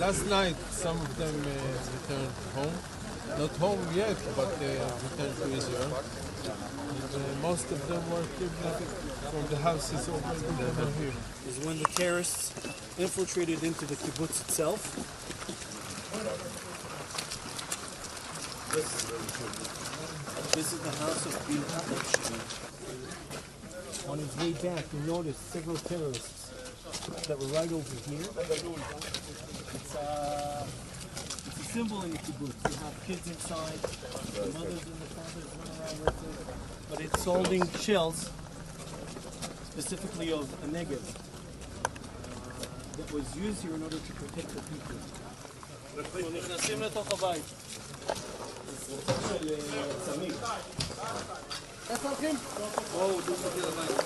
Last night, some of them returned home. Not home yet, but returned to Israel. And most of them were kidnapped from the houses over here. Is when the terrorists infiltrated into the kibbutz itself. This is the house of Bill. On his way back, you notice several terrorists that were right over here. It's a symbol in the kibbutz. You have kids inside, the mothers and the fathers run around with it. But it's holding shells, specifically of a Negev, that was used here in order to protect the people. אנחנו נכנסים לתוך הבית. זה של צמיג. איפה הולכים? בואו, דו חזיר לבית.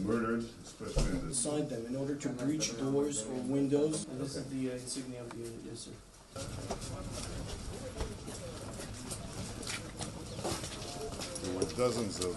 Murdered, especially in this. Inside them in order to breach doors or windows. And this is the insignia of the unit, yes, sir. There were dozens of